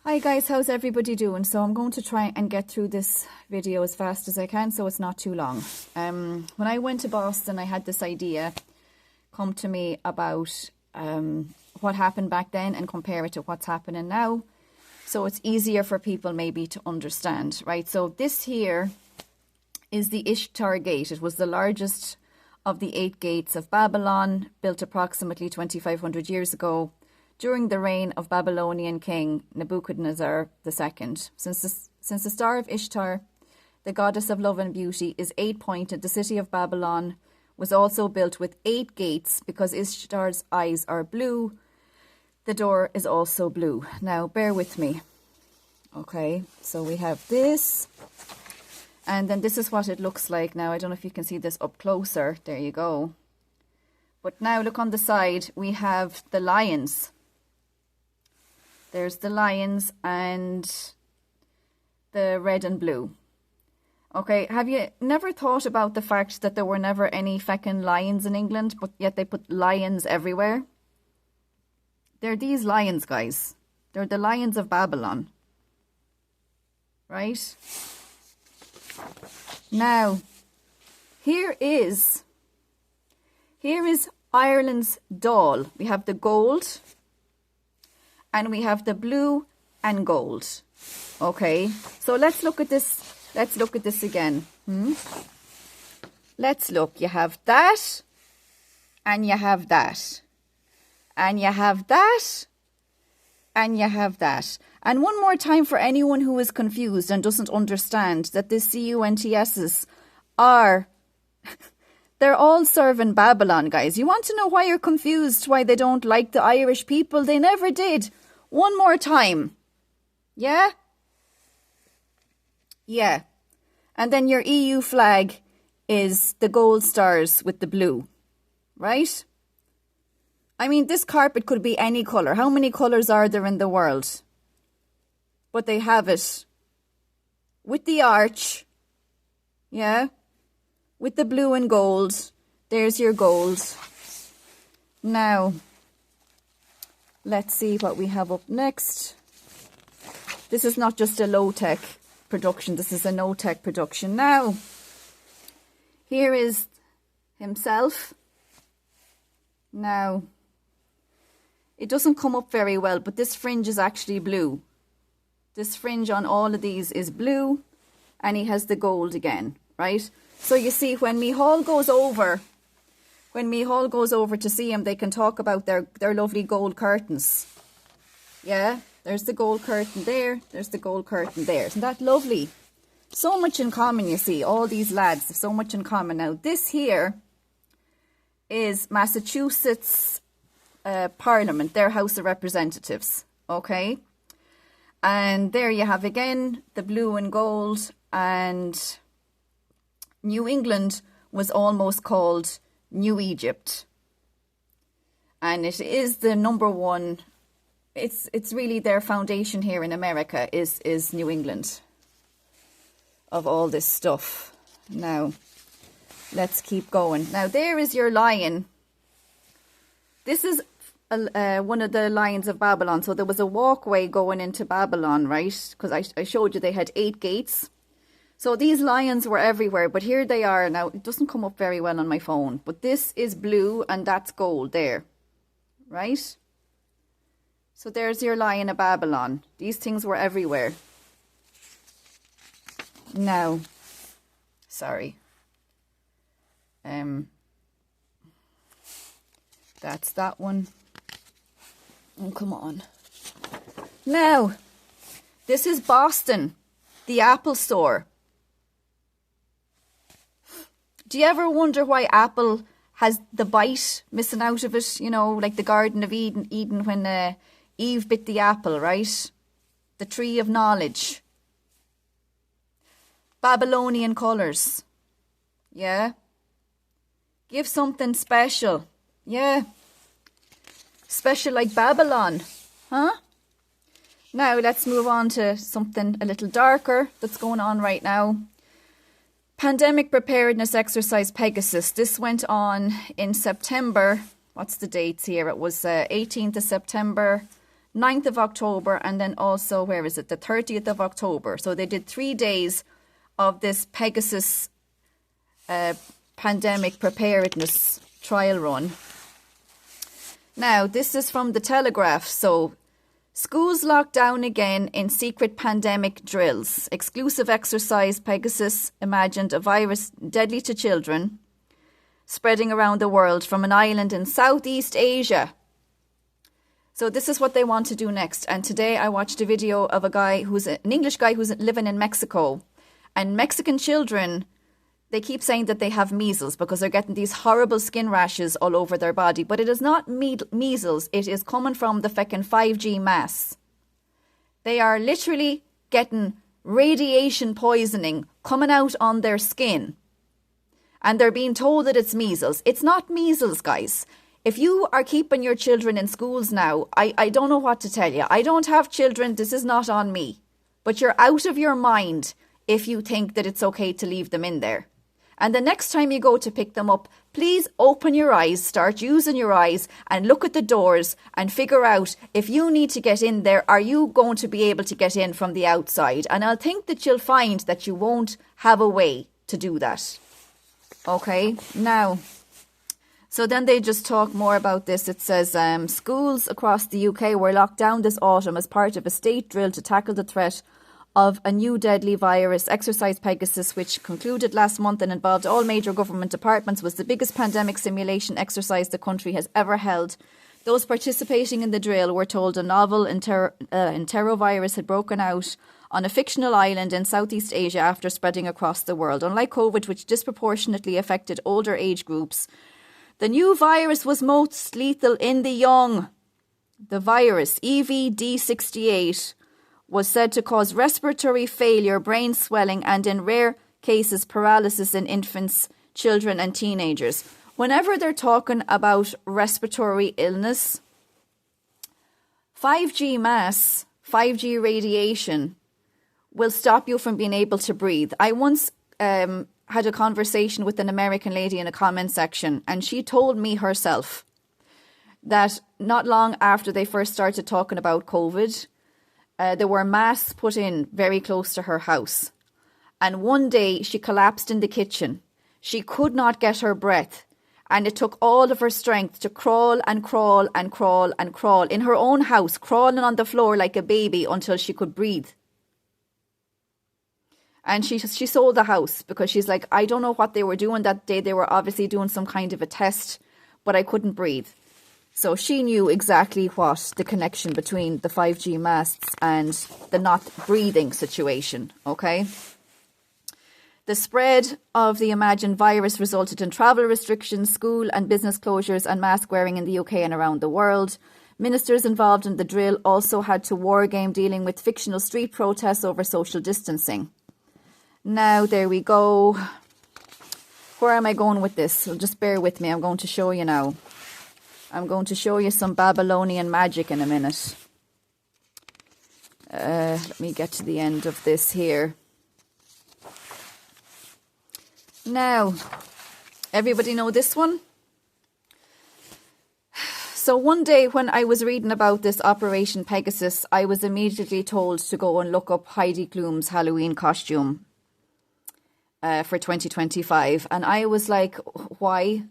Hi guys, how's everybody doing? So I'm going to try and get through this video as fast as I can so it's not too long. When I went to Boston, I had this idea come to me about what happened back then and compare it to what's happening now. So it's easier for people maybe to understand, right? So this here is the Ishtar Gate. It was the largest of the 8 gates of Babylon, built approximately 2,500 years ago, during the reign of Babylonian king Nebuchadnezzar II. Since the star of Ishtar, the goddess of love and beauty, is 8-pointed, the city of Babylon was also built with 8 gates because Ishtar's eyes are blue. The door is also blue. Now, bear with me. Okay, so we have this. And then this is what it looks like. Now, I don't know if you can see this up closer. There you go. But now look on the side. We have the lions. There's the lions and the red and blue. Okay, have you never thought about the fact that there were never any feckin' lions in England, but yet they put lions everywhere? They're these lions, guys. They're the lions of Babylon. Right? Now, here is Ireland's doll. We have the gold and we have the blue and gold. Okay, so let's look at this. Let's look at this again. Let's look. You have that and you have that. And you have that and you have that. And one more time for anyone who is confused and doesn't understand that the CUNTSs are... They're all serving Babylon, guys. You want to know why you're confused, why they don't like the Irish people? They never did. One more time. Yeah? Yeah. And then your EU flag is the gold stars with the blue. Right? I mean, this carpet could be any colour. How many colours are there in the world? But they have it with the arch. Yeah? With the blue and gold. There's your gold. Now, let's see what we have up next. This is not just a low-tech production. This is a no-tech production. Now, here is himself. Now, it doesn't come up very well, but this fringe is actually blue. This fringe on all of these is blue, and he has the gold again, right? So you see, when Micheál goes over to see him, they can talk about their lovely gold curtains. Yeah, there's the gold curtain there. There's the gold curtain there. Isn't that lovely? So much in common, you see. All these lads have so much in common. Now, this here is Massachusetts Parliament, their House of Representatives. Okay? And there you have again the blue and gold, and New England was almost called New Egypt. And it is the number one, it's really their foundation here in America is New England of all this stuff. Now, let's keep going. Now, there is your lion. This is one of the lions of Babylon. So there was a walkway going into Babylon, right? Because I showed you they had 8 gates. So these lions were everywhere, but here they are. Now, it doesn't come up very well on my phone, but this is blue and that's gold there, right? So there's your lion of Babylon. These things were everywhere. Now, sorry. That's that one. Oh, come on. Now, this is Boston, the Apple store. Do you ever wonder why Apple has the bite missing out of it? You know, like the Garden of Eden when Eve bit the apple, right? The tree of knowledge. Babylonian colours. Yeah. Give something special. Yeah. Special like Babylon. Huh? Now let's move on to something a little darker that's going on right now. Pandemic Preparedness Exercise Pegasus. This went on in September. What's the dates here? It was 18th of September 9th of October, and then also, where is it? The 30th of October. So they did 3 days of this Pegasus pandemic preparedness trial run. Now, this is from the Telegraph. So, schools locked down again in secret pandemic drills. Exclusive exercise, Pegasus imagined a virus deadly to children, spreading around the world from an island in Southeast Asia. So this is what they want to do next. And today I watched a video of a guy who's an English guy who's living in Mexico. And Mexican children, they keep saying that they have measles because they're getting these horrible skin rashes all over their body. But it is not measles. It is coming from the feckin' 5G mass. They are literally getting radiation poisoning coming out on their skin. And they're being told that it's measles. It's not measles, guys. If you are keeping your children in schools now, I don't know what to tell you. I don't have children. This is not on me. But you're out of your mind if you think that it's okay to leave them in there. And the next time you go to pick them up, please open your eyes, start using your eyes and look at the doors and figure out if you need to get in there, are you going to be able to get in from the outside? And I'll think that you'll find that you won't have a way to do that. Okay, now, so then they just talk more about this. It says schools across the UK were locked down this autumn as part of a state drill to tackle the threat of a new deadly virus. Exercise Pegasus, which concluded last month and involved all major government departments, was the biggest pandemic simulation exercise the country has ever held. Those participating in the drill were told a novel enterovirus had broken out on a fictional island in Southeast Asia after spreading across the world. Unlike COVID, which disproportionately affected older age groups, the new virus was most lethal in the young. The virus, EVD68, was said to cause respiratory failure, brain swelling, and in rare cases, paralysis in infants, children, and teenagers. Whenever they're talking about respiratory illness, 5G mass, 5G radiation will stop you from being able to breathe. I once had a conversation with an American lady in a comment section, and she told me herself that not long after they first started talking about COVID, there were masks put in very close to her house. And one day she collapsed in the kitchen. She could not get her breath. And it took all of her strength to crawl and crawl and crawl and crawl in her own house, crawling on the floor like a baby until she could breathe. And she sold the house because she's like, I don't know what they were doing that day. They were obviously doing some kind of a test, but I couldn't breathe. So she knew exactly what the connection between the 5G masks and the not breathing situation, okay? The spread of the imagined virus resulted in travel restrictions, school and business closures, and mask wearing in the UK and around the world. Ministers involved in the drill also had to wargame dealing with fictional street protests over social distancing. Now, there we go. Where am I going with this? So just bear with me. I'm going to show you now. I'm going to show you some Babylonian magic in a minute. Let me get to the end of this here. Now, everybody know this one? So one day when I was reading about this Operation Pegasus, I was immediately told to go and look up Heidi Klum's Halloween costume for 2025. And I was like, why?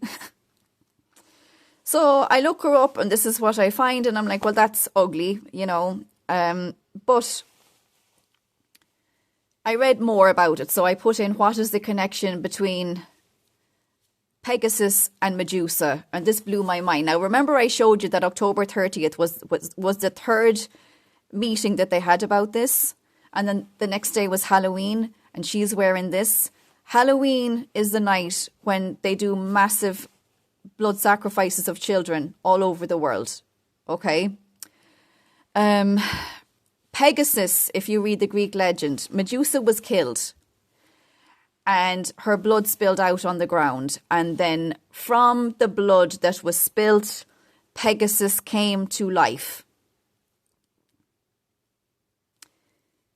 So I look her up and this is what I find. And I'm like, well, that's ugly, you know. But I read more about it. So I put in, what is the connection between Pegasus and Medusa? And this blew my mind. Now, remember I showed you that October 30th was the third meeting that they had about this. And then the next day was Halloween and she's wearing this. Halloween is the night when they do massive blood sacrifices of children all over the world. Okay? Pegasus, if you read the Greek legend, Medusa was killed and her blood spilled out on the ground. And then from the blood that was spilt, Pegasus came to life.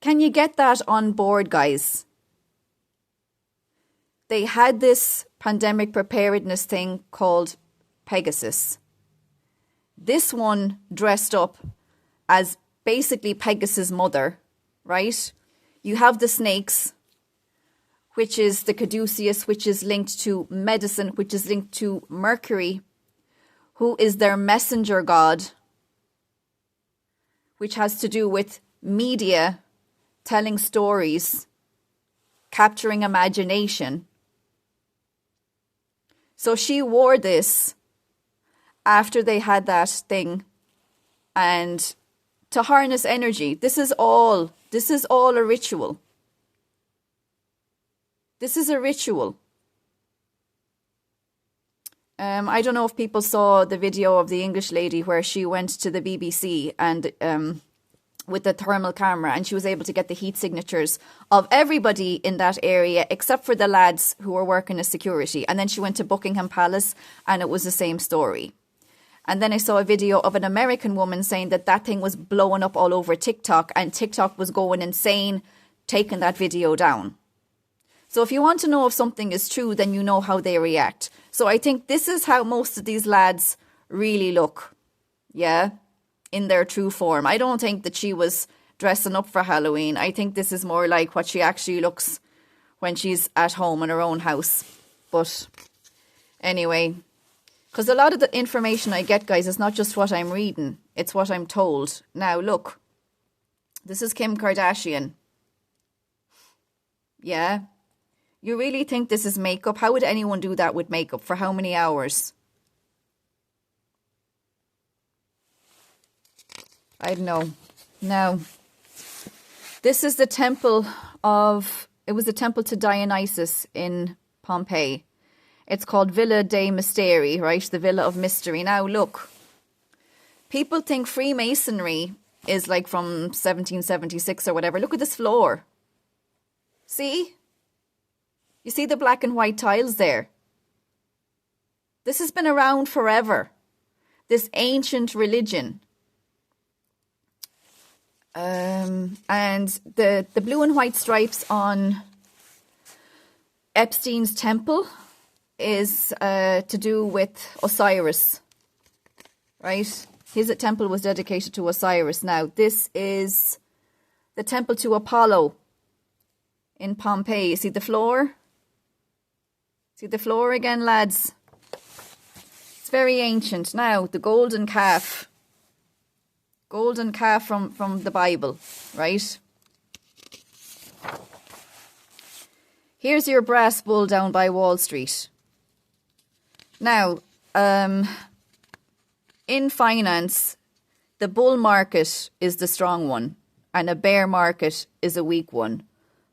Can you get that on board, guys? They had this pandemic preparedness thing called Pegasus. This one dressed up as basically Pegasus' mother, right? You have the snakes, which is the caduceus, which is linked to medicine, which is linked to Mercury, who is their messenger god, which has to do with media, telling stories, capturing imagination. So she wore this after they had that thing, and to harness energy. This is all a ritual. This is a ritual. I don't know if people saw the video of the English lady where she went to the BBC and with the thermal camera, and she was able to get the heat signatures of everybody in that area except for the lads who were working as security. And then she went to Buckingham Palace and it was the same story. And then I saw a video of an American woman saying that that thing was blowing up all over TikTok, and TikTok was going insane, taking that video down. So if you want to know if something is true, then you know how they react. So I think this is how most of these lads really look. Yeah, in their true form. I don't think that she was dressing up for Halloween. I think this is more like what she actually looks when she's at home in her own house. But anyway, because a lot of the information I get, guys, is not just what I'm reading. It's what I'm told. Now, look. This is Kim Kardashian. Yeah. You really think this is makeup? How would anyone do that with makeup? For how many hours? I don't know. Now, this is the temple of... It was a temple to Dionysus in Pompeii. It's called Villa dei Misteri, right? The Villa of Mystery. Now, look. People think Freemasonry is like from 1776 or whatever. Look at this floor. See? You see the black and white tiles there? This has been around forever. This ancient religion. And the blue and white stripes on Epstein's temple is to do with Osiris, right? His temple was dedicated to Osiris. Now, this is the temple to Apollo in Pompeii. See the floor? See the floor again, lads? It's very ancient. Now, the golden calf. Golden calf from the Bible, right? Here's your brass bull down by Wall Street. Now, in finance, the bull market is the strong one and a bear market is a weak one.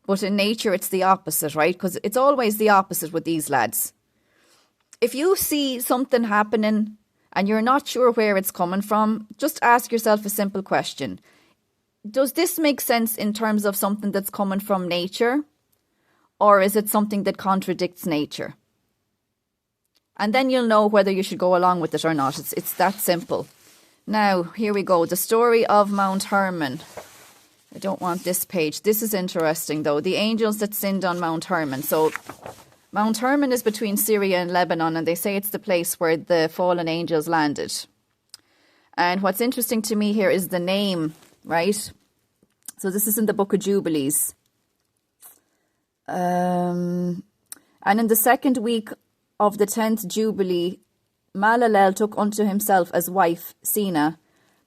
But in nature, it's the opposite, right? Because it's always the opposite with these lads. If you see something happening and you're not sure where it's coming from, just ask yourself a simple question. Does this make sense in terms of something that's coming from nature? Or is it something that contradicts nature? And then you'll know whether you should go along with it or not. It's that simple. Now, here we go. The story of Mount Hermon. I don't want this page. This is interesting, though. The angels that sinned on Mount Hermon. So, Mount Hermon is between Syria and Lebanon, and they say it's the place where the fallen angels landed. And what's interesting to me here is the name, right? So, this is in the Book of Jubilees. And in the second week of the 10th Jubilee, Malalel took unto himself as wife Sina,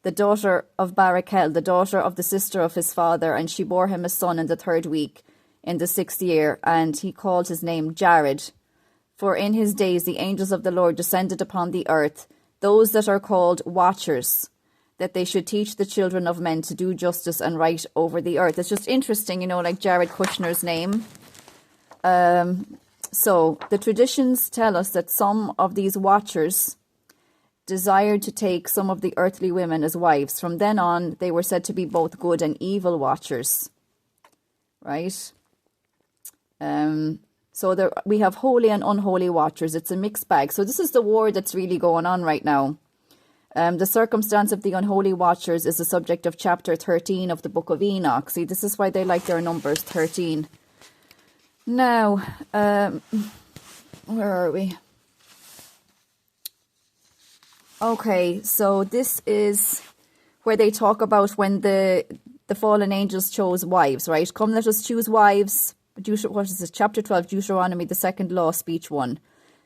the daughter of Barachel, the daughter of the sister of his father, and she bore him a son in the 3rd week, in the 6th year, and he called his name Jared. For in his days the angels of the Lord descended upon the earth, those that are called watchers, that they should teach the children of men to do justice and right over the earth. It's just interesting, you know, like Jared Kushner's name. So the traditions tell us that some of these watchers desired to take some of the earthly women as wives. From then on, they were said to be both good and evil watchers. Right? So there, we have holy and unholy watchers. It's a mixed bag. So this is the war that's really going on right now. The circumstance of the unholy watchers is the subject of chapter 13 of the book of Enoch. See, this is why they like their numbers, 13. Now, where are we? Okay, so this is where they talk about when the fallen angels chose wives, right? Come, let us choose wives. What is this? Chapter 12, Deuteronomy, the second law, speech 1.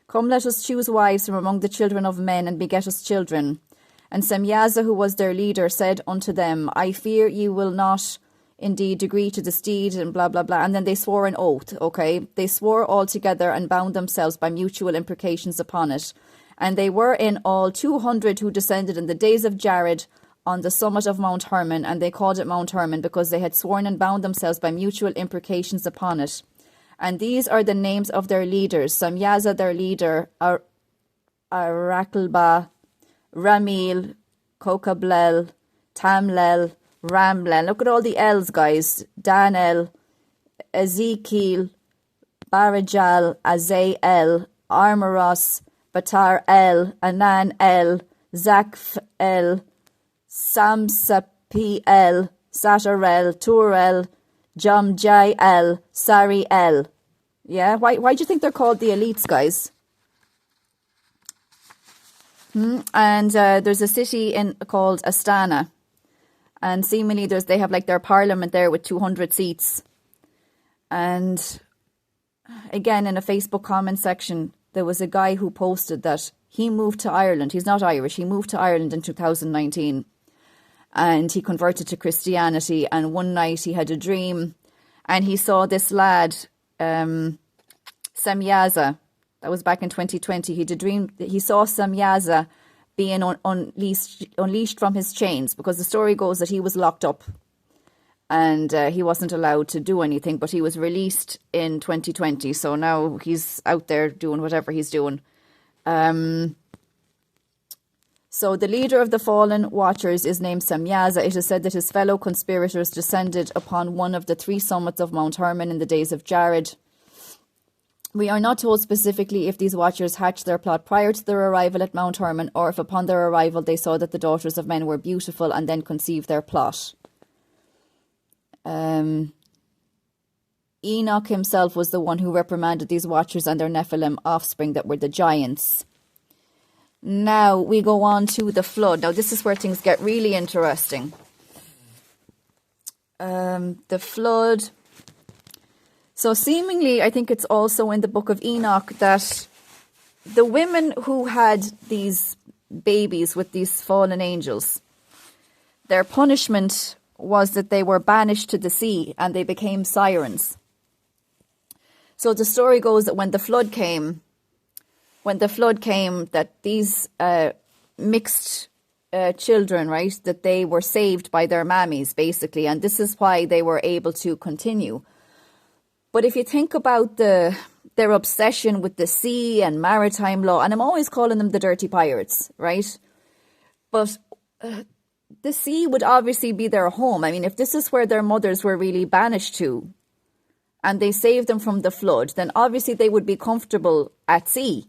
Come, let us choose wives from among the children of men and beget us children. And Semyaza, who was their leader, said unto them, I fear ye will not indeed agree to this deed, and blah, blah, blah. And then they swore an oath, okay? They swore all together and bound themselves by mutual imprecations upon it. And they were in all 200 who descended in the days of Jared on the summit of Mount Hermon, and they called it Mount Hermon because they had sworn and bound themselves by mutual imprecations upon it. And these are the names of their leaders. Semyaza, their leader, Araklba, Ramil, Kokablel, Tamlel, Ramlel. Look at all the L's, guys. Danel, Ezekiel, Barajal, Azael, Armoros, Batar El, Anan El, Zakf El, Samsapi El, Satarel, Turel, Jomjai El, Sari El. Yeah, why do you think they're called the elites, guys? And there's a city called Astana, and seemingly they have like their parliament there with 200 seats. And again, in a Facebook comment section, there was a guy who posted that he moved to Ireland. He's not Irish. He moved to Ireland in 2019, and he converted to Christianity. And one night he had a dream, and he saw this lad, Semyaza. That was back in 2020. He saw Semyaza being unleashed from his chains, because the story goes that he was locked up and he wasn't allowed to do anything, but he was released in 2020. So now he's out there doing whatever he's doing. So the leader of the fallen watchers is named Semyaza. It is said that his fellow conspirators descended upon one of the 3 summits of Mount Hermon in the days of Jared. We are not told specifically if these watchers hatched their plot prior to their arrival at Mount Hermon, or if upon their arrival they saw that the daughters of men were beautiful and then conceived their plot. Enoch himself was the one who reprimanded these watchers and their Nephilim offspring that were the giants. Now we go on to the flood. Now this is where things get really interesting. The flood. So seemingly, I think it's also in the book of Enoch that the women who had these babies with these fallen angels, their punishment was that they were banished to the sea and they became sirens. So the story goes that when the flood came, that these mixed children, right, that they were saved by their mammies, basically, and this is why they were able to continue. But if you think about their obsession with the sea and maritime law, and I'm always calling them the dirty pirates, right? But the sea would obviously be their home. I mean, if this is where their mothers were really banished to, and they saved them from the flood, then obviously they would be comfortable at sea.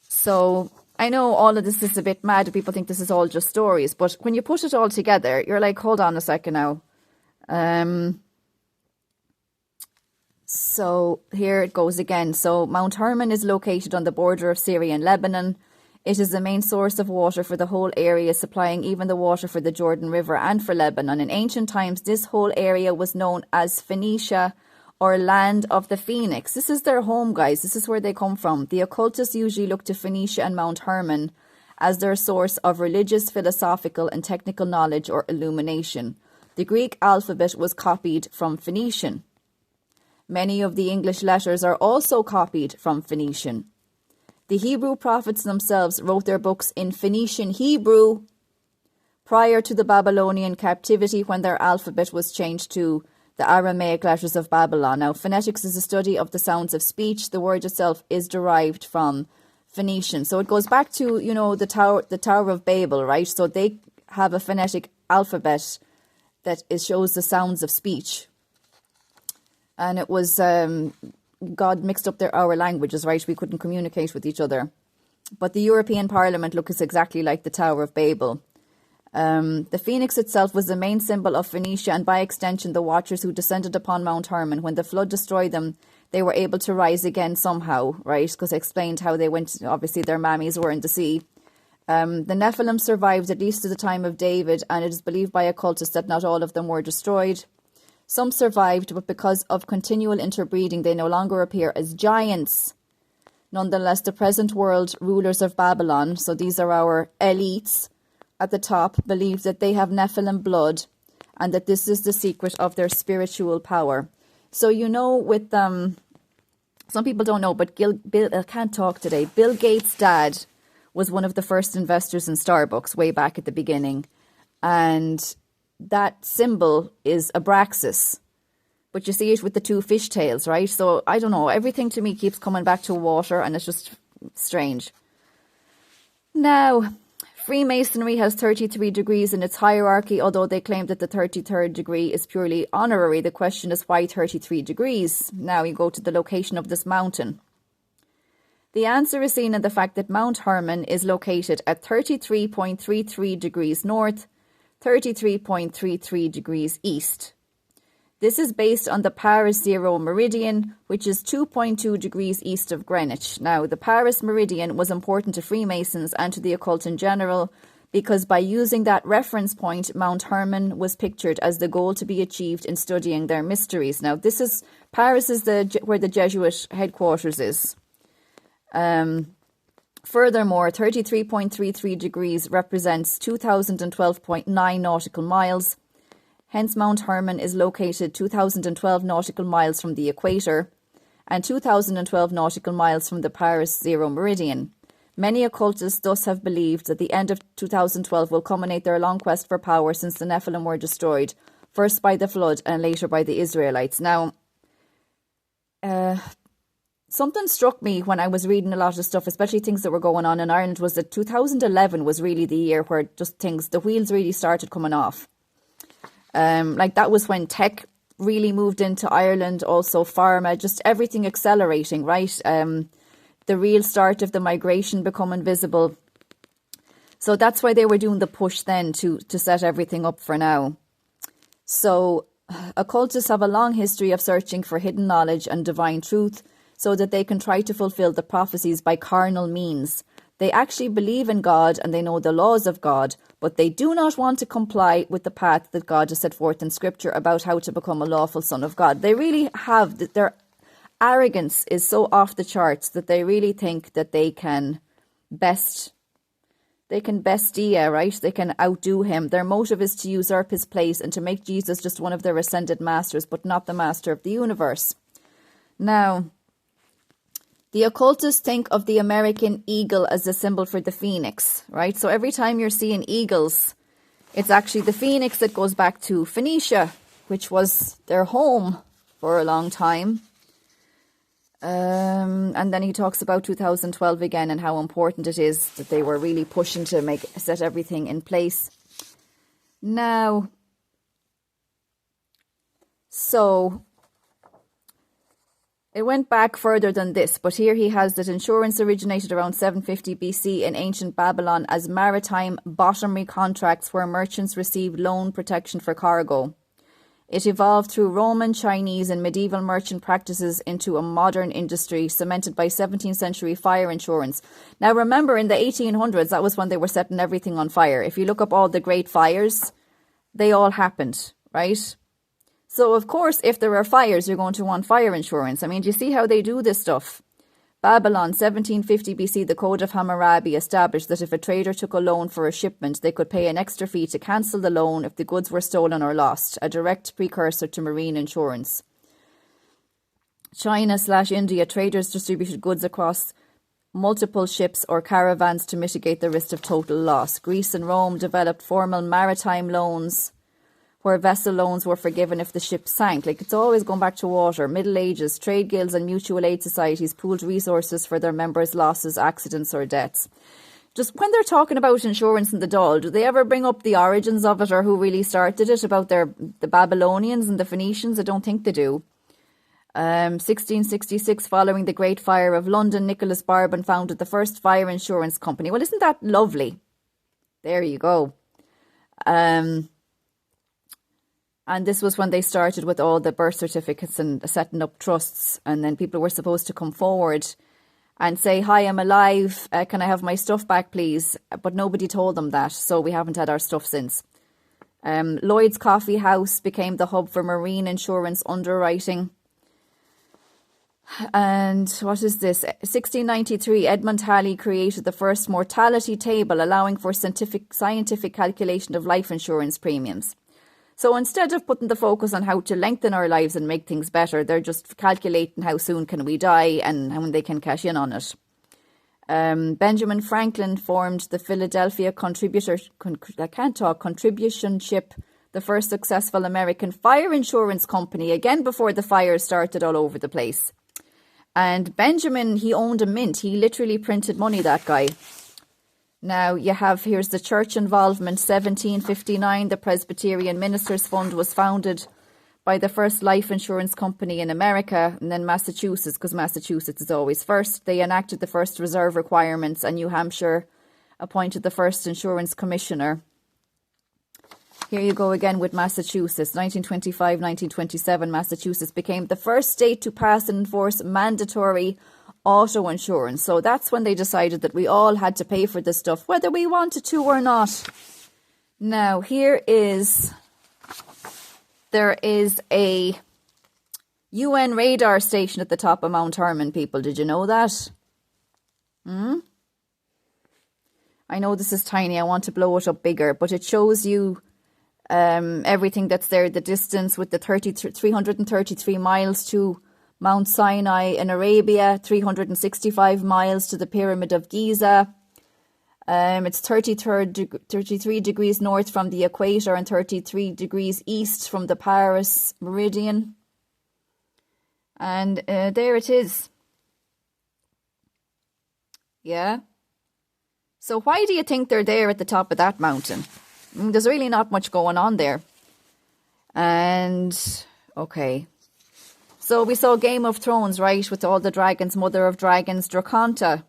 So I know all of this is a bit mad. People think this is all just stories. But when you put it all together, you're like, hold on a second now. So here it goes again. So Mount Hermon is located on the border of Syria and Lebanon. It is the main source of water for the whole area, supplying even the water for the Jordan River and for Lebanon. In ancient times, this whole area was known as Phoenicia, or land of the Phoenix. This is their home, guys. This is where they come from. The occultists usually look to Phoenicia and Mount Hermon as their source of religious, philosophical, and technical knowledge or illumination. The Greek alphabet was copied from Phoenician. Many of the English letters are also copied from Phoenician. The Hebrew prophets themselves wrote their books in Phoenician Hebrew prior to the Babylonian captivity, when their alphabet was changed to the Aramaic letters of Babylon. Now, phonetics is a study of the sounds of speech. The word itself is derived from Phoenician. So it goes back to, you know, the Tower of Babel, right? So they have a phonetic alphabet that shows the sounds of speech. And it was, God mixed up our languages, right? We couldn't communicate with each other. But the European Parliament looks exactly like the Tower of Babel. The phoenix itself was the main symbol of Phoenicia, and by extension the watchers who descended upon Mount Hermon. When the flood destroyed them, they were able to rise again somehow, right? Because I explained how they went, obviously their mammies were in the sea. The Nephilim survived at least to the time of David, and it is believed by occultists that not all of them were destroyed. Some survived, but because of continual interbreeding, they no longer appear as giants. Nonetheless, the present world rulers of Babylon, so these are our elites at the top, believe that they have Nephilim blood and that this is the secret of their spiritual power. So, you know, with some people don't know, but I can't talk today. Bill Gates' dad was one of the first investors in Starbucks way back at the beginning. And that symbol is Abraxas. But you see it with the two fishtails, right? So, I don't know. Everything to me keeps coming back to water, and it's just strange. Now, Freemasonry has 33 degrees in its hierarchy, although they claim that the 33rd degree is purely honorary. The question is, why 33 degrees? Now you go to the location of this mountain. The answer is seen in the fact that Mount Hermon is located at 33.33 degrees north, 33.33 degrees east. This is based on the Paris Zero Meridian, which is 2.2 degrees east of Greenwich. Now, the Paris Meridian was important to Freemasons and to the occult in general, because by using that reference point, Mount Hermon was pictured as the goal to be achieved in studying their mysteries. Now, Paris is where the Jesuit headquarters is. Furthermore, 33.33 degrees represents 2012.9 nautical miles. Hence, Mount Hermon is located 2012 nautical miles from the equator and 2012 nautical miles from the Paris Zero Meridian. Many occultists thus have believed that the end of 2012 will culminate their long quest for power, since the Nephilim were destroyed, first by the flood and later by the Israelites. Now, something struck me when I was reading a lot of stuff, especially things that were going on in Ireland, was that 2011 was really the year where the wheels really started coming off. That was when tech really moved into Ireland, also pharma, just everything accelerating, right? The real start of the migration becoming visible. So that's why they were doing the push then to set everything up for now. So occultists have a long history of searching for hidden knowledge and divine truth so that they can try to fulfill the prophecies by carnal means. They actually believe in God and they know the laws of God, but they do not want to comply with the path that God has set forth in Scripture about how to become a lawful son of God. They really have, their arrogance is so off the charts that they really think that they can bestia, right? They can outdo him. Their motive is to usurp his place and to make Jesus just one of their ascended masters, but not the master of the universe. Now, the occultists think of the American eagle as a symbol for the phoenix, right? So every time you're seeing eagles, it's actually the phoenix that goes back to Phoenicia, which was their home for a long time. And then he talks about 2012 again and how important it is that they were really pushing to set everything in place. Now, so it went back further than this, but here he has that insurance originated around 750 BC in ancient Babylon as maritime bottomry contracts where merchants received loan protection for cargo. It evolved through Roman, Chinese and medieval merchant practices into a modern industry cemented by 17th century fire insurance. Now remember, in the 1800s, that was when they were setting everything on fire. If you look up all the great fires, they all happened, right? So, of course, if there are fires, you're going to want fire insurance. I mean, do you see how they do this stuff? Babylon, 1750 BC, the Code of Hammurabi established that if a trader took a loan for a shipment, they could pay an extra fee to cancel the loan if the goods were stolen or lost, a direct precursor to marine insurance. China/India, traders distributed goods across multiple ships or caravans to mitigate the risk of total loss. Greece and Rome developed formal maritime loans, where vessel loans were forgiven if the ship sank. Like, it's always going back to water. Middle Ages, trade guilds and mutual aid societies pooled resources for their members' losses, accidents or deaths. Just when they're talking about insurance in the Dáil, do they ever bring up the origins of it or who really started it, about the Babylonians and the Phoenicians? I don't think they do. 1666, following the Great Fire of London, Nicholas Bourbon founded the first fire insurance company. Well, isn't that lovely? There you go. And this was when they started with all the birth certificates and setting up trusts. And then people were supposed to come forward and say, hi, I'm alive, can I have my stuff back, please? But nobody told them that, so we haven't had our stuff since. Lloyd's Coffee House became the hub for marine insurance underwriting. And what is this? 1693, Edmund Halley created the first mortality table, allowing for scientific calculation of life insurance premiums. So instead of putting the focus on how to lengthen our lives and make things better, they're just calculating how soon can we die and when they can cash in on it. Benjamin Franklin formed the Philadelphia Contribution Ship, the first successful American fire insurance company, again before the fires started all over the place. And Benjamin, he owned a mint. He literally printed money, that guy. Now, here's the church involvement. 1759, the Presbyterian Ministers' Fund was founded by the first life insurance company in America, and then Massachusetts, because Massachusetts is always first. They enacted the first reserve requirements, and New Hampshire appointed the first insurance commissioner. Here you go again with Massachusetts. 1925, 1927, Massachusetts became the first state to pass and enforce mandatory auto insurance. So that's when they decided that we all had to pay for this stuff, whether we wanted to or not. Now, there is a UN radar station at the top of Mount Hermon, people. Did you know that? I know this is tiny. I want to blow it up bigger, but it shows you everything that's there, the distance with the 333 miles to Mount Sinai in Arabia, 365 miles to the Pyramid of Giza. It's 33 degrees north from the equator and 33 degrees east from the Paris meridian. And there it is. Yeah. So why do you think they're there at the top of that mountain? There's really not much going on there. And, okay. So we saw Game of Thrones, right, with all the dragons, mother of dragons. Draconta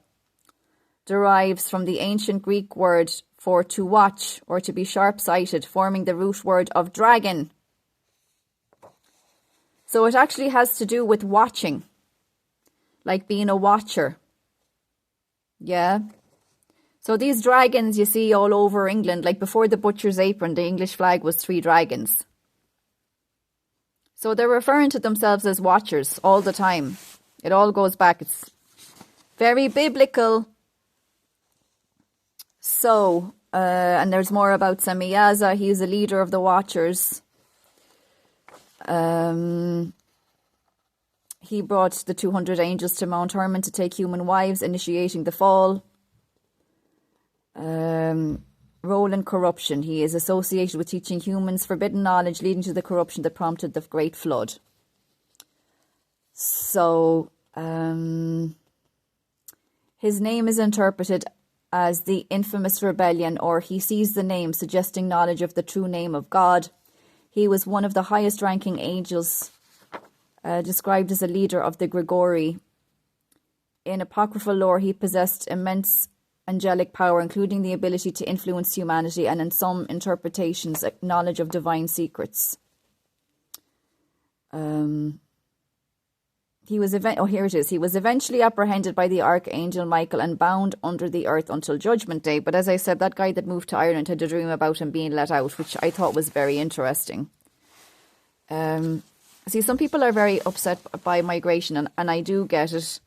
derives from the ancient Greek word for to watch or to be sharp-sighted, forming the root word of dragon. So it actually has to do with watching, like being a watcher. Yeah. So these dragons you see all over England, like before the butcher's apron, the English flag was 3 dragons. So they're referring to themselves as watchers all the time. It all goes back. It's very biblical. So, and there's more about Semiyaza. He's a leader of the Watchers. He brought the 200 angels to Mount Hermon to take human wives, initiating the fall. Role in corruption. He is associated with teaching humans forbidden knowledge, leading to the corruption that prompted the Great Flood. So, his name is interpreted as the infamous rebellion, or he sees the name, suggesting knowledge of the true name of God. He was one of the highest ranking angels, described as a leader of the Grigori. In apocryphal lore, he possessed immense angelic power, including the ability to influence humanity, and in some interpretations, knowledge of divine secrets. He was eventually apprehended by the Archangel Michael and bound under the earth until Judgment Day. But as I said, that guy that moved to Ireland had a dream about him being let out, which I thought was very interesting. See, some people are very upset by migration, and I do get it.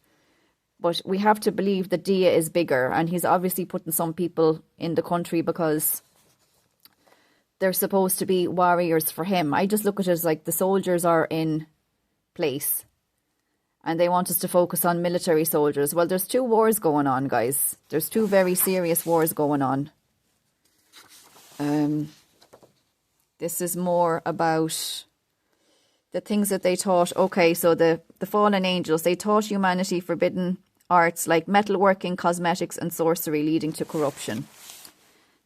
But we have to believe that Dia is bigger, and he's obviously putting some people in the country because they're supposed to be warriors for him. I just look at it as like the soldiers are in place, and they want us to focus on military soldiers. Well, there's 2 wars going on, guys. There's 2 very serious wars going on. This is more about the things that they taught. Okay, so the fallen angels, they taught humanity forbidden arts like metalworking, cosmetics and sorcery, leading to corruption.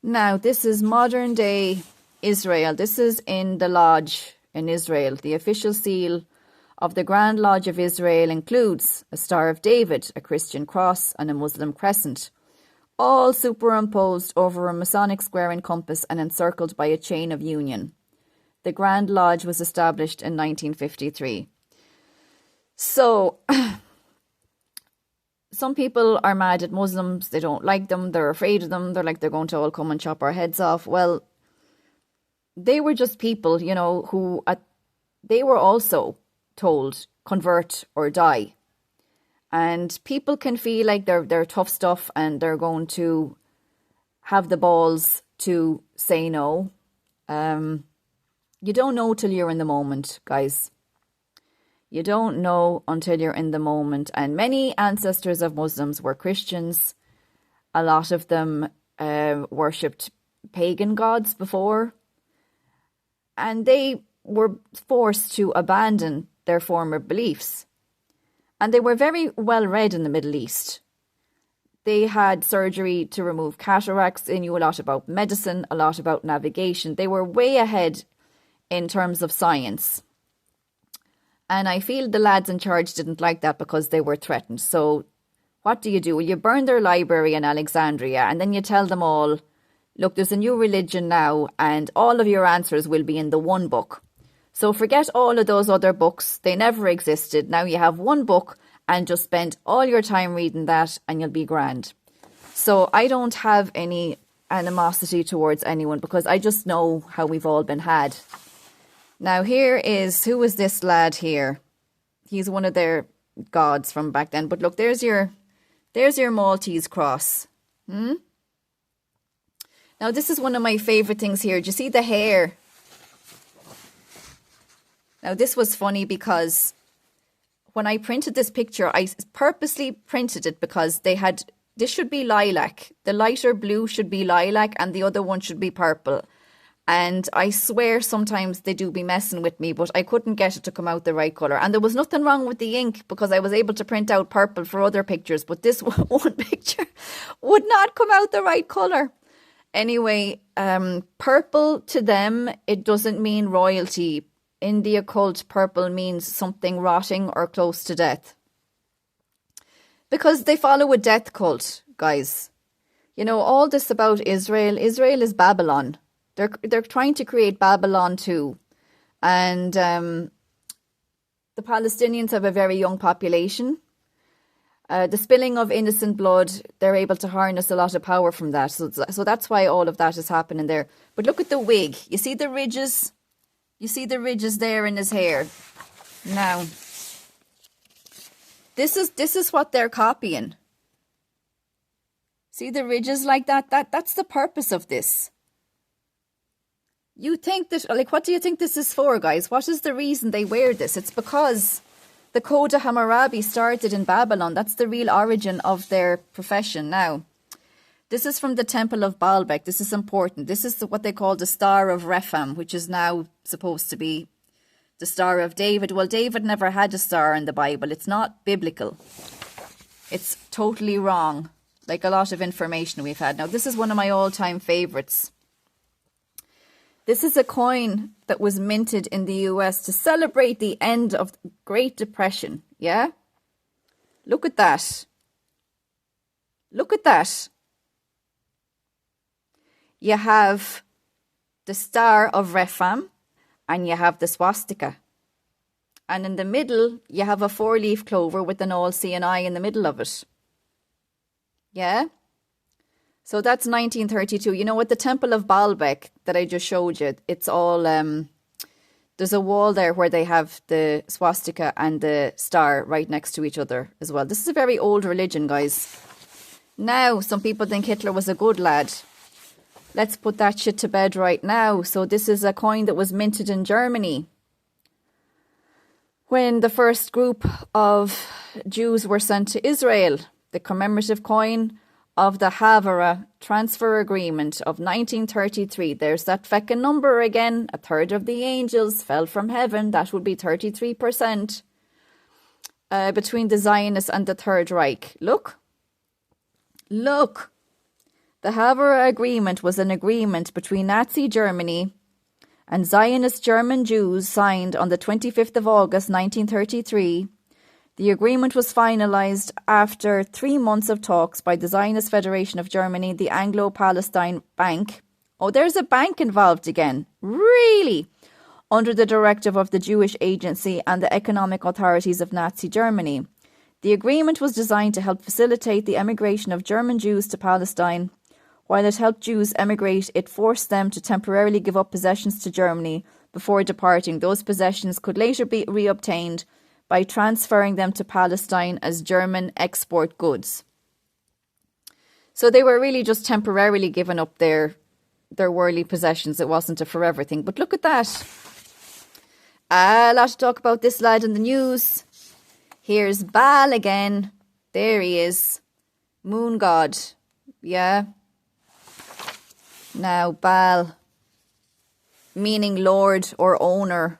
Now, this is modern day Israel. This is in the lodge in Israel. The official seal of the Grand Lodge of Israel includes a Star of David, a Christian cross and a Muslim crescent, all superimposed over a Masonic square and compass and encircled by a chain of union. The Grand Lodge was established in 1953. So some people are mad at Muslims. They don't like them. They're afraid of them. They're like, they're going to all come and chop our heads off. Well, they were just people, you know, who they were also told convert or die. And people can feel like they're tough stuff and they're going to have the balls to say no. You don't know till you're in the moment, guys. You don't know until you're in the moment. And many ancestors of Muslims were Christians. A lot of them worshipped pagan gods before. And they were forced to abandon their former beliefs. And they were very well read in the Middle East. They had surgery to remove cataracts. They knew a lot about medicine, a lot about navigation. They were way ahead in terms of science. And I feel the lads in charge didn't like that because they were threatened. So what do? Well, you burn their library in Alexandria and then you tell them all, look, there's a new religion now and all of your answers will be in the one book. So forget all of those other books. They never existed. Now you have one book and just spend all your time reading that and you'll be grand. So I don't have any animosity towards anyone because I just know how we've all been had. Now here is, who is this lad here? He's one of their gods from back then. But look, there's your Maltese cross. Now this is one of my favourite things here. Do you see the hair? Now this was funny because when I printed this picture, I purposely printed it because this should be lilac. The lighter blue should be lilac and the other one should be purple. And I swear sometimes they do be messing with me, but I couldn't get it to come out the right colour. And there was nothing wrong with the ink because I was able to print out purple for other pictures. But this one picture would not come out the right colour. Anyway, purple to them, it doesn't mean royalty. In the occult, purple means something rotting or close to death. Because they follow a death cult, guys. You know, all this about Israel. Israel is Babylon. They're trying to create Babylon too. And the Palestinians have a very young population. The spilling of innocent blood, they're able to harness a lot of power from that. So that's why all of that is happening there. But look at the wig. You see the ridges? You see the ridges there in his hair. Now, this is what they're copying. See the ridges like that? That's the purpose of this. You think that, like, what do you think this is for, guys? What is the reason they wear this? It's because the Code of Hammurabi started in Babylon. That's the real origin of their profession. Now, this is from the Temple of Baalbek. This is important. This is what they call the Star of Rephaim, which is now supposed to be the Star of David. Well, David never had a star in the Bible. It's not biblical. It's totally wrong, like a lot of information we've had. Now, this is one of my all-time favourites. This is a coin that was minted in the US to celebrate the end of the Great Depression. Yeah? Look at that. Look at that. You have the Star of Rephaim and you have the swastika. And in the middle, you have a 4-leaf clover with an all-seeing eye in the middle of it. Yeah? So that's 1932. You know what? The Temple of Baalbek that I just showed you, it's all, there's a wall there where they have the swastika and the star right next to each other as well. This is a very old religion, guys. Now, some people think Hitler was a good lad. Let's put that shit to bed right now. So this is a coin that was minted in Germany when the first group of Jews were sent to Israel. The commemorative coin of the Havara transfer agreement of 1933. There's that feckin' number again. A third of the angels fell from heaven. That would be 33%. Between the Zionists and the Third Reich. Look. Look. The Havara agreement was an agreement between Nazi Germany and Zionist German Jews signed on the 25th of August 1933. The agreement was finalised after 3 months of talks by the Zionist Federation of Germany, the Anglo-Palestine Bank. Oh, there's a bank involved again. Really? Under the directive of the Jewish Agency and the economic authorities of Nazi Germany. The agreement was designed to help facilitate the emigration of German Jews to Palestine. While it helped Jews emigrate, it forced them to temporarily give up possessions to Germany before departing. Those possessions could later be reobtained by transferring them to Palestine as German export goods. So they were really just temporarily giving up their worldly possessions. It wasn't a forever thing. But look at that. A lot to talk about this lad in the news. Here's Baal again. There he is. Moon god. Yeah. Now, Baal, meaning lord or owner.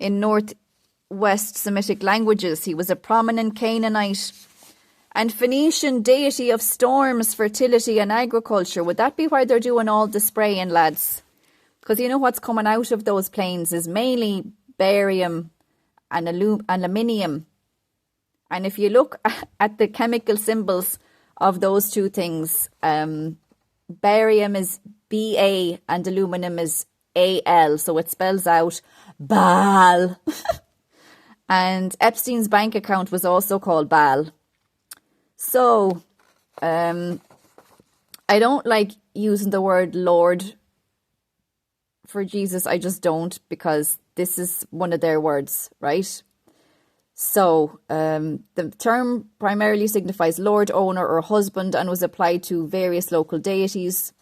In northwest Semitic languages, he was a prominent Canaanite and Phoenician deity of storms, fertility and agriculture. Would that be why they're doing all the spraying, lads? Because you know what's coming out of those plains is mainly barium and aluminium. And if you look at the chemical symbols of those two things, barium is Ba and aluminum is Al, so it spells out Baal. And Epstein's bank account was also called Baal. So, I don't like using the word Lord for Jesus. I just don't, because this is one of their words, right? So, the term primarily signifies lord, owner, or husband and was applied to various local deities.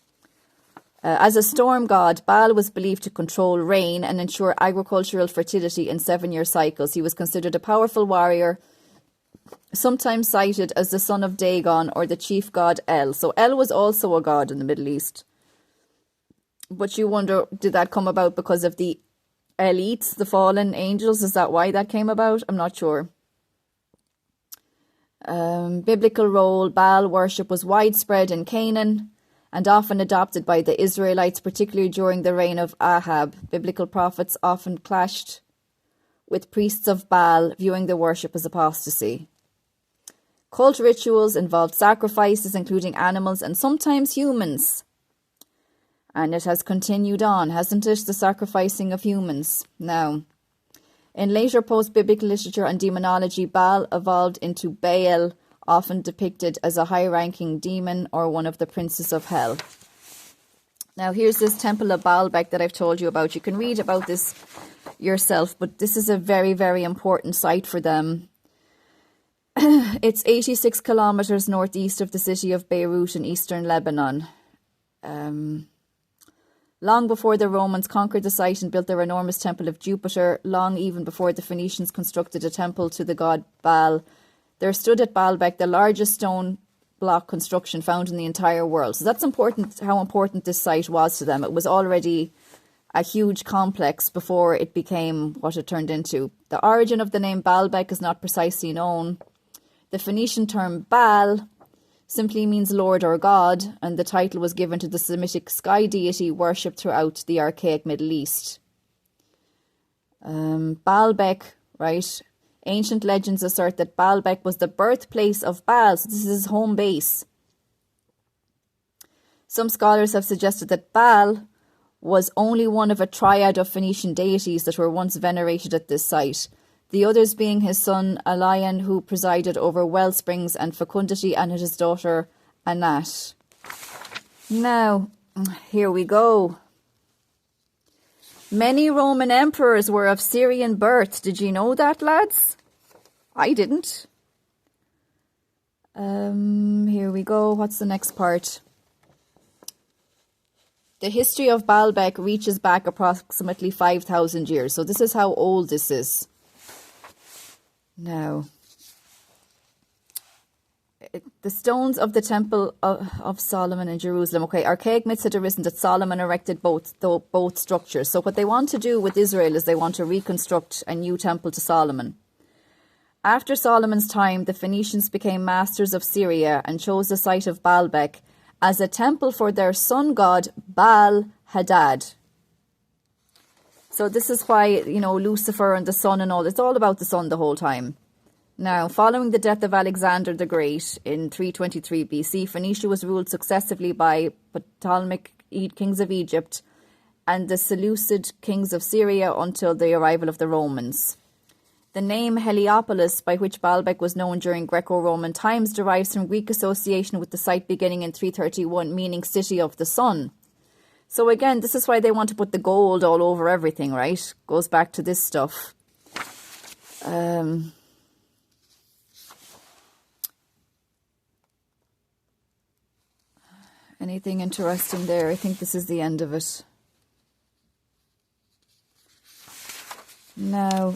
As a storm god, Baal was believed to control rain and ensure agricultural fertility in 7-year cycles. He was considered a powerful warrior, sometimes cited as the son of Dagon or the chief god El. So El was also a god in the Middle East. But you wonder, did that come about because of the elites, the fallen angels? Is that why that came about? I'm not sure. Biblical role, Baal worship was widespread in Canaan and often adopted by the Israelites, particularly during the reign of Ahab. Biblical prophets often clashed with priests of Baal, viewing the worship as apostasy. Cult rituals involved sacrifices, including animals and sometimes humans. And it has continued on, hasn't it? The sacrificing of humans. Now, in later post-biblical literature and demonology, Baal evolved into Baal, often depicted as a high-ranking demon or one of the princes of hell. Now, here's this temple of Baalbek that I've told you about. You can read about this yourself, but this is a very, very important site for them. It's 86 kilometers northeast of the city of Beirut in eastern Lebanon. Long before the Romans conquered the site and built their enormous temple of Jupiter, long even before the Phoenicians constructed a temple to the god Baal, there stood at Baalbek the largest stone block construction found in the entire world. So that's important, how important this site was to them. It was already a huge complex before it became what it turned into. The origin of the name Baalbek is not precisely known. The Phoenician term Baal simply means Lord or God, and the title was given to the Semitic sky deity worshipped throughout the archaic Middle East. Baalbek, right? Ancient legends assert that Baalbek was the birthplace of Baal, so this is his home base. Some scholars have suggested that Baal was only one of a triad of Phoenician deities that were once venerated at this site, the others being his son Alian, who presided over well springs and fecundity, and his daughter Anat. Now, here we go. Many Roman emperors were of Syrian birth. Did you know that, lads? I didn't. Here we go. What's the next part? The history of Baalbek reaches back approximately 5,000 years. So this is how old this is. Now, the stones of the Temple of Solomon in Jerusalem. Okay, archaic myths had arisen that Solomon erected both structures. So what they want to do with Israel is they want to reconstruct a new temple to Solomon. After Solomon's time, the Phoenicians became masters of Syria and chose the site of Baalbek as a temple for their sun god Baal Hadad. So this is why, you know, Lucifer and the sun and all, it's all about the sun the whole time. Now, following the death of Alexander the Great in 323 BC, Phoenicia was ruled successively by Ptolemaic kings of Egypt and the Seleucid kings of Syria until the arrival of the Romans. The name Heliopolis, by which Baalbek was known during Greco-Roman times, derives from Greek association with the site beginning in 331, meaning city of the sun. So again, this is why they want to put the gold all over everything, right? Goes back to this stuff. Anything interesting there? I think this is the end of it. Now,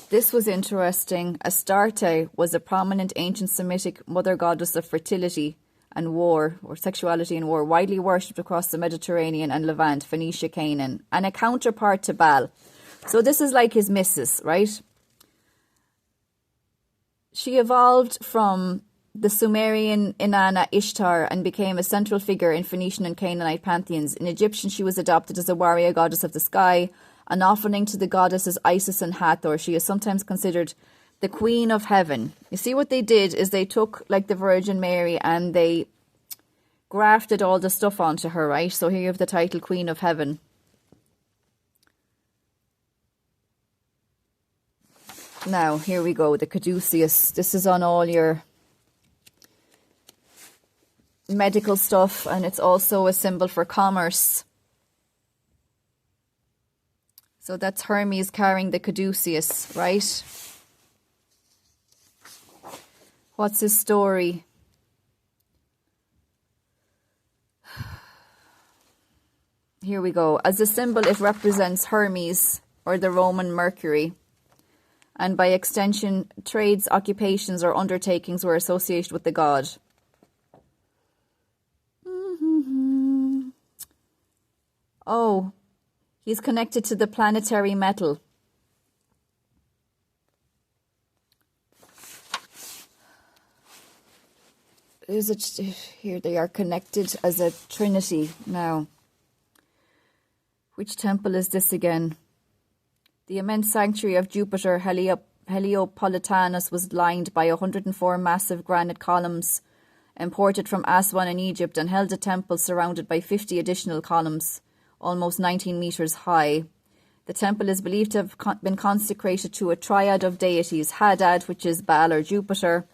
this was interesting. Astarte was a prominent ancient Semitic mother goddess of fertility and war, or sexuality and war, widely worshipped across the Mediterranean and Levant, Phoenicia, Canaan, and a counterpart to Baal. So this is like his missus, right? She evolved from the Sumerian Inanna Ishtar and became a central figure in Phoenician and Canaanite pantheons. In Egyptian, she was adopted as a warrior goddess of the sky, an offering to the goddesses Isis and Hathor. She is sometimes considered the Queen of Heaven. You see what they did is they took like the Virgin Mary and they grafted all the stuff onto her, right? So here you have the title Queen of Heaven. Now, here we go, the caduceus. This is on all your medical stuff, and it's also a symbol for commerce. So that's Hermes carrying the caduceus, right? What's his story? Here we go. As a symbol, it represents Hermes, or the Roman Mercury. And by extension, trades, occupations, or undertakings were associated with the god. Oh, he's connected to the planetary metal. Is it here? They are connected as a trinity now. Which temple is this again? The immense sanctuary of Jupiter Heliopolitanus was lined by 104 massive granite columns imported from Aswan in Egypt and held a temple surrounded by 50 additional columns, almost 19 meters high. The temple is believed to have been consecrated to a triad of deities: Hadad, which is Baal or Jupiter,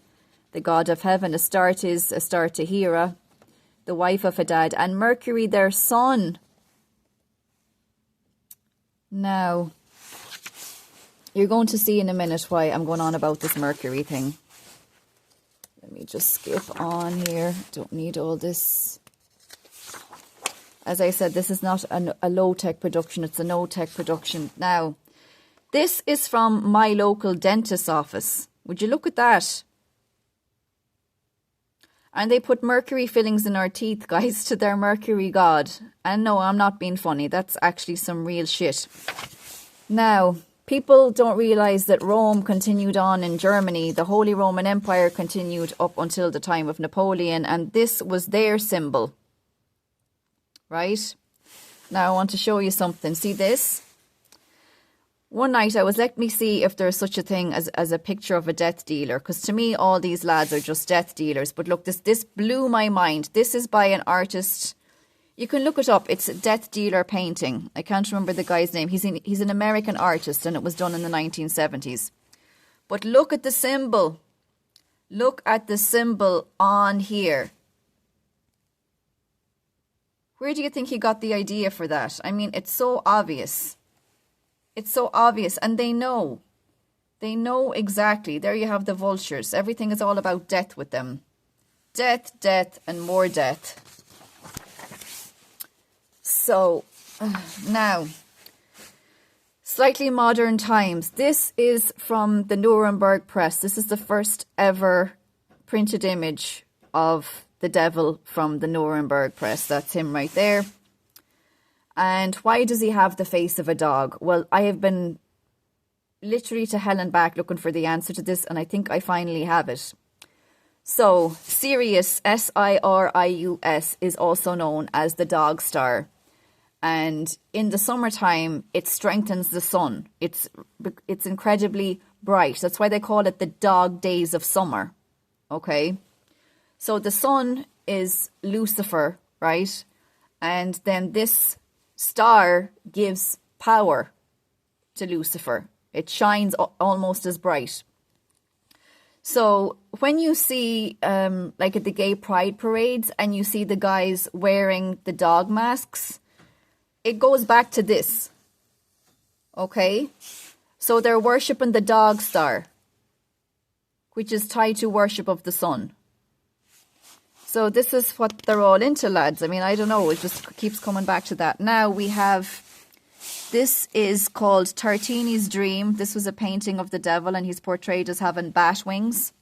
the god of heaven; Astartes, Hera, the wife of Hadad, and Mercury, their son. Now, you're going to see in a minute why I'm going on about this Mercury thing. Let me just skip on here. Don't need all this. As I said, this is not a low-tech production. It's a no-tech production. Now, this is from my local dentist's office. Would you look at that? And they put mercury fillings in our teeth, guys, to their mercury god. And no, I'm not being funny. That's actually some real shit. Now, people don't realise that Rome continued on in Germany. The Holy Roman Empire continued up until the time of Napoleon. And this was their symbol. Right? Now I want to show you something. See this? One night I was, let me see if there's such a thing as a picture of a death dealer. Because to me, all these lads are just death dealers. But look, this blew my mind. This is by an artist. You can look it up. It's a death dealer painting. I can't remember the guy's name. He's an American artist and it was done in the 1970s. But look at the symbol. Look at the symbol on here. Where do you think he got the idea for that? I mean, it's so obvious. It's so obvious. And they know. They know exactly. There you have the vultures. Everything is all about death with them. Death, death, and more death. So, now, slightly modern times. This is from the Nuremberg press. This is the first ever printed image of the devil from the Nuremberg press. That's him right there. And why does he have the face of a dog? Well, I have been literally to hell and back looking for the answer to this, and I think I finally have it. So, Sirius, Sirius, is also known as the dog star. And in the summertime, it strengthens the sun. It's incredibly bright. That's why they call it the dog days of summer. Okay? So the sun is Lucifer, right? And then this star gives power to Lucifer. It shines almost as bright. So when you see, like at the gay pride parades, and you see the guys wearing the dog masks, it goes back to this. Okay? So they're worshipping the dog star, which is tied to worship of the sun. So this is what they're all into, lads. I mean, I don't know. It just keeps coming back to that. Now we have, this is called Tartini's Dream. This was a painting of the devil, and he's portrayed as having bat wings.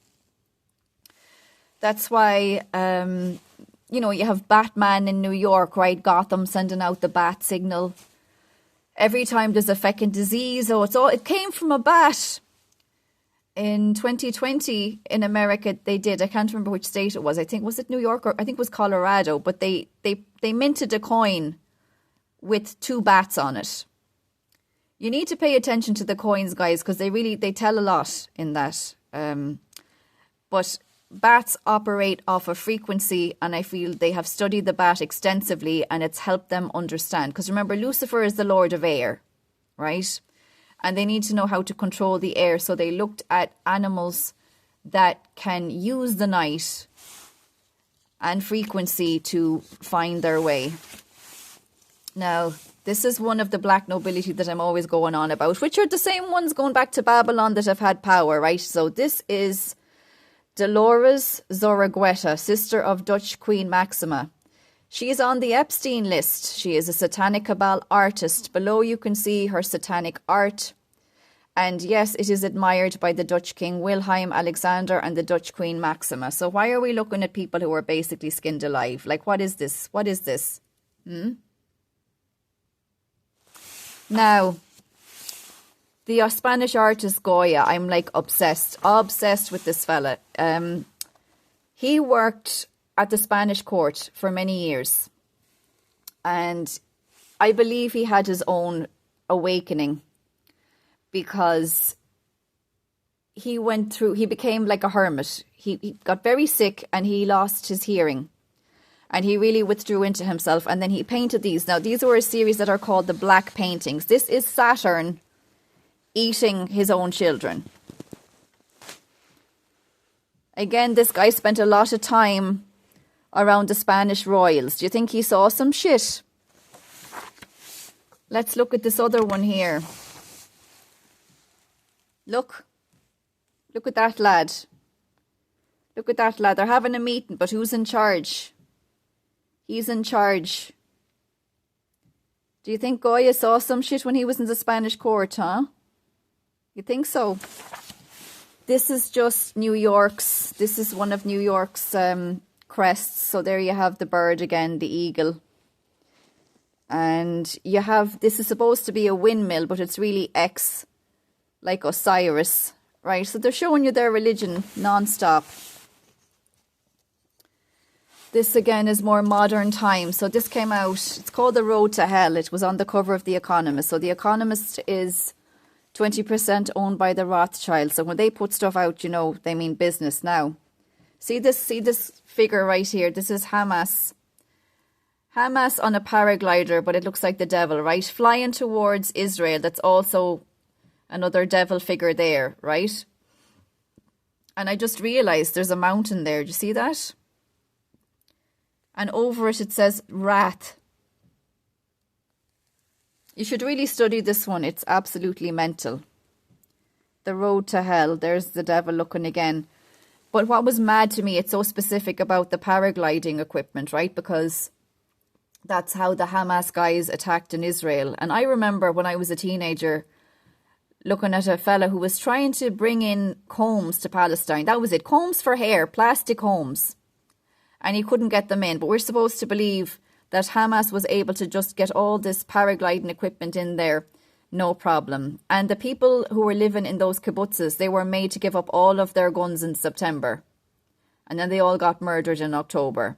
That's why, you know, you have Batman in New York, right? Gotham sending out the bat signal. Every time there's a feckin' disease, it came from a bat. In 2020 in America, they did. I can't remember which state it was. I think, was it New York, or I think it was Colorado. But they minted a coin with 2 bats on it. You need to pay attention to the coins, guys, because they tell a lot in that. But bats operate off a frequency, and I feel they have studied the bat extensively, and it's helped them understand. Because remember, Lucifer is the Lord of Air, right? And they need to know how to control the air. So they looked at animals that can use the night and frequency to find their way. Now, this is one of the black nobility that I'm always going on about, which are the same ones going back to Babylon that have had power, right? So this is Dolores Zorregueta, sister of Dutch Queen Maxima. She is on the Epstein list. She is a satanic cabal artist. Below you can see her satanic art. And yes, it is admired by the Dutch King Wilhelm Alexander and the Dutch Queen Maxima. So why are we looking at people who are basically skinned alive? Like, what is this? What is this? Now, the Spanish artist Goya, I'm like obsessed with this fella. He worked at the Spanish court for many years. And I believe he had his own awakening, because he became like a hermit. He got very sick and he lost his hearing. And he really withdrew into himself. And then he painted these. Now, these were a series that are called the Black Paintings. This is Saturn eating his own children. Again, this guy spent a lot of time around the Spanish royals. Do you think he saw some shit? Let's look at this other one here. Look at that lad. Look at that lad. They're having a meeting, but who's in charge? He's in charge. Do you think Goya saw some shit when he was in the Spanish court, huh? You think so? This is just this is one of New York's crests. So there you have the bird again, the eagle. And you have, this is supposed to be a windmill, but it's really X, like Osiris, right? So they're showing you their religion non-stop. This again is more modern times. So this came out, it's called The Road to Hell. It was on the cover of The Economist. So The Economist is 20% owned by the Rothschilds. So when they put stuff out, you know, they mean business now. See this figure right here. This is Hamas. Hamas on a paraglider, but it looks like the devil, right? Flying towards Israel. That's also another devil figure there, right? And I just realized there's a mountain there. Do you see that? And over it, it says wrath. You should really study this one. It's absolutely mental. The Road to Hell. There's the devil looking again. But what was mad to me, it's so specific about the paragliding equipment, right? Because that's how the Hamas guys attacked in Israel. And I remember when I was a teenager looking at a fella who was trying to bring in combs to Palestine. That was it. Combs for hair, plastic combs. And he couldn't get them in. But we're supposed to believe that Hamas was able to just get all this paragliding equipment in there, no problem. And the people who were living in those kibbutzes, they were made to give up all of their guns in September. And then they all got murdered in October.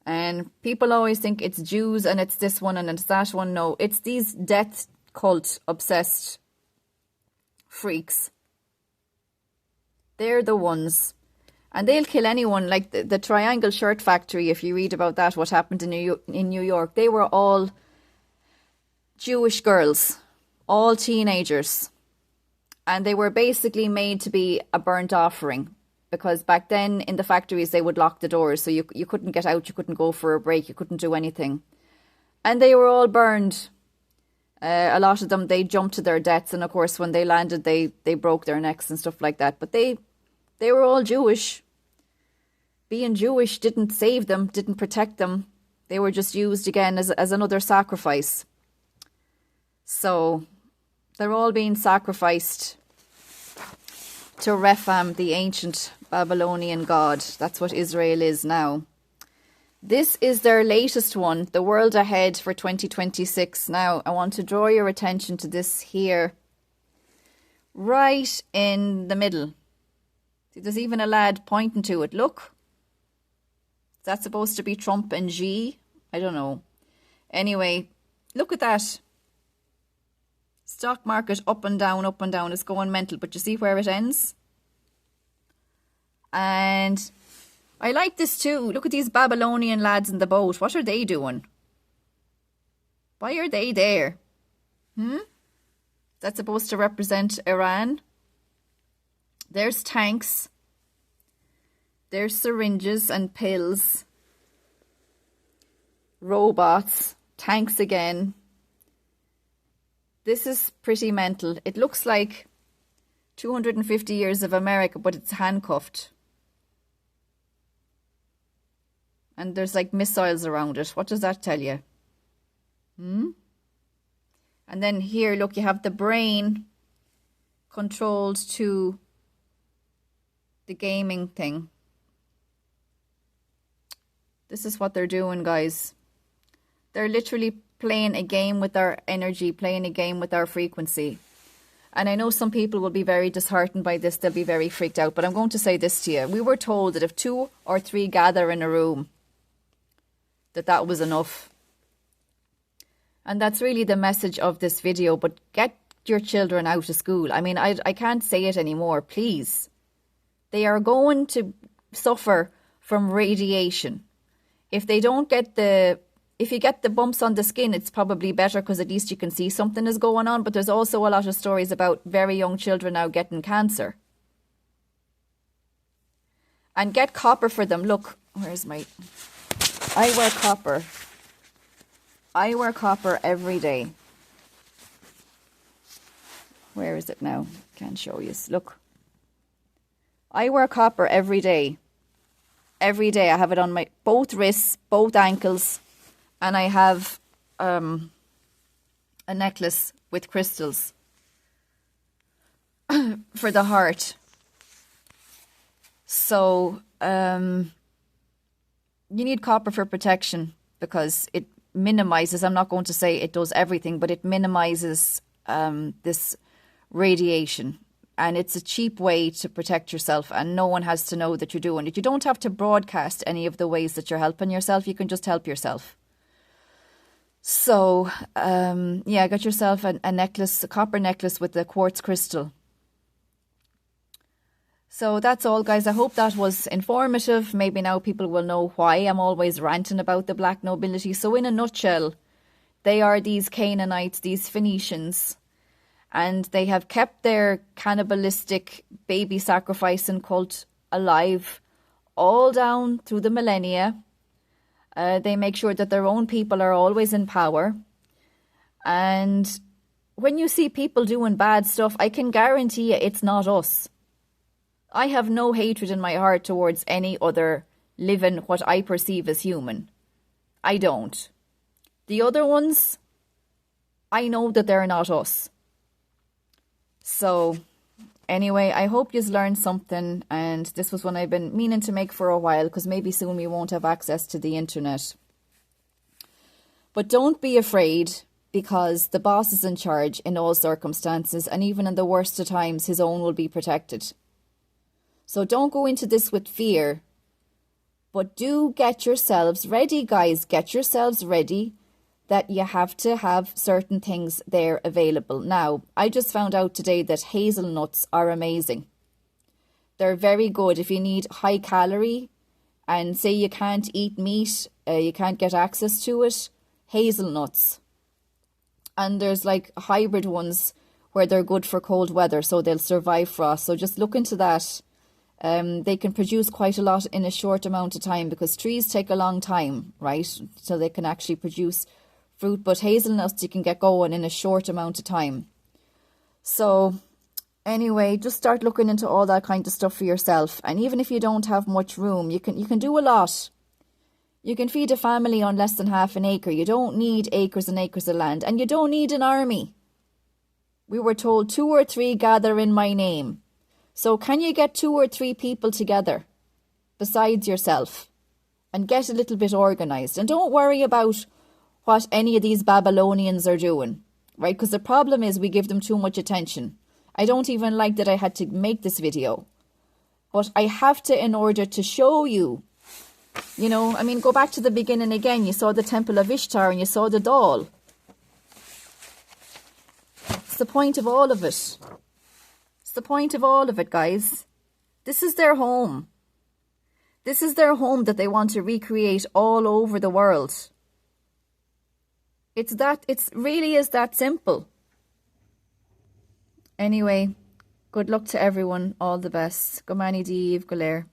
And people always think it's Jews and it's this one and it's that one. No, it's these death cult obsessed freaks. They're the ones. And they'll kill anyone, like the Triangle Shirt Factory, if you read about that, what happened in New York. They were all Jewish girls. all teenagers. And they were basically made to be a burnt offering. Because back then in the factories, they would lock the doors. So you couldn't get out, you couldn't go for a break, you couldn't do anything. And they were all burned. A lot of them, they jumped to their deaths. And of course, when they landed, they broke their necks and stuff like that. But they were all Jewish. Being Jewish didn't save them, didn't protect them. They were just used again as another sacrifice. So they're all being sacrificed to Rephaim, the ancient Babylonian god. That's what Israel is now. This is their latest one, the world ahead for 2026. Now, I want to draw your attention to this here, right in the middle. See, there's even a lad pointing to it. Look. Is that supposed to be Trump and Xi? I don't know. Anyway, look at that. Stock market up and down, it's going mental. But you see where it ends? And I like this too. Look at these Babylonian lads in the boat. What are they doing? Why are they there? That's supposed to represent Iran. There's tanks. There's syringes and pills. Robots. Tanks again. This is pretty mental. It looks like 250 years of America, but it's handcuffed. And there's like missiles around it. What does that tell you? And then here, look, you have the brain controlled to the gaming thing. This is what they're doing, guys. They're literally playing a game with our energy, playing a game with our frequency. And I know some people will be very disheartened by this. They'll be very freaked out. But I'm going to say this to you. We were told that if 2 or 3 gather in a room, that was enough. And that's really the message of this video. But get your children out of school. I mean, I can't say it anymore. Please. They are going to suffer from radiation. If they don't get if you get the bumps on the skin, it's probably better because at least you can see something is going on. But there's also a lot of stories about very young children now getting cancer. And get copper for them. Look, where's my... I wear copper. I wear copper every day. Where is it now? Can't show you. Look. I wear copper every day. Every day. I have it on my both wrists, both ankles. And I have a necklace with crystals for the heart. So you need copper for protection because it minimizes, I'm not going to say it does everything, but it minimizes this radiation. And it's a cheap way to protect yourself, and no one has to know that you're doing it. You don't have to broadcast any of the ways that you're helping yourself. You can just help yourself. So, yeah, get yourself a necklace, a copper necklace with a quartz crystal. So that's all, guys. I hope that was informative. Maybe now people will know why I'm always ranting about the black nobility. So in a nutshell, they are these Canaanites, these Phoenicians, and they have kept their cannibalistic baby sacrificing cult alive all down through the millennia. They make sure that their own people are always in power. And when you see people doing bad stuff, I can guarantee you it's not us. I have no hatred in my heart towards any other living what I perceive as human. I don't. The other ones, I know that they're not us. So, anyway, I hope you've learned something, and this was one I've been meaning to make for a while, because maybe soon we won't have access to the internet. But don't be afraid, because the boss is in charge in all circumstances, and even in the worst of times, his own will be protected. So don't go into this with fear, but do get yourselves ready, guys. Get yourselves ready that you have to have certain things there available. Now, I just found out today that hazelnuts are amazing. They're very good if you need high calorie and say you can't eat meat, you can't get access to it. Hazelnuts And there's like hybrid ones where they're good for cold weather, so they'll survive frost. So just look into that. They can produce quite a lot in a short amount of time, because trees take a long time, right? So they can actually produce fruit, but hazelnuts you can get going in a short amount of time. So anyway, just start looking into all that kind of stuff for yourself. And even if you don't have much room, you can do a lot. You can feed a family on less than half an acre. You don't need acres and acres of land, and you don't need an army. We were told 2 or 3 gather in my name. So can you get 2 or 3 people together besides yourself and get a little bit organized? And don't worry about what any of these Babylonians are doing, right? Because the problem is we give them too much attention. I don't even like that I had to make this video, but I have to in order to show you. You know, I mean, go back to the beginning again. You saw the Temple of Ishtar and you saw the doll. It's the point of all of it. It's the point of all of it, guys. This is their home. This is their home that they want to recreate all over the world. It really is that simple. Anyway, good luck to everyone. All the best. Go Manny Dave, go Lair.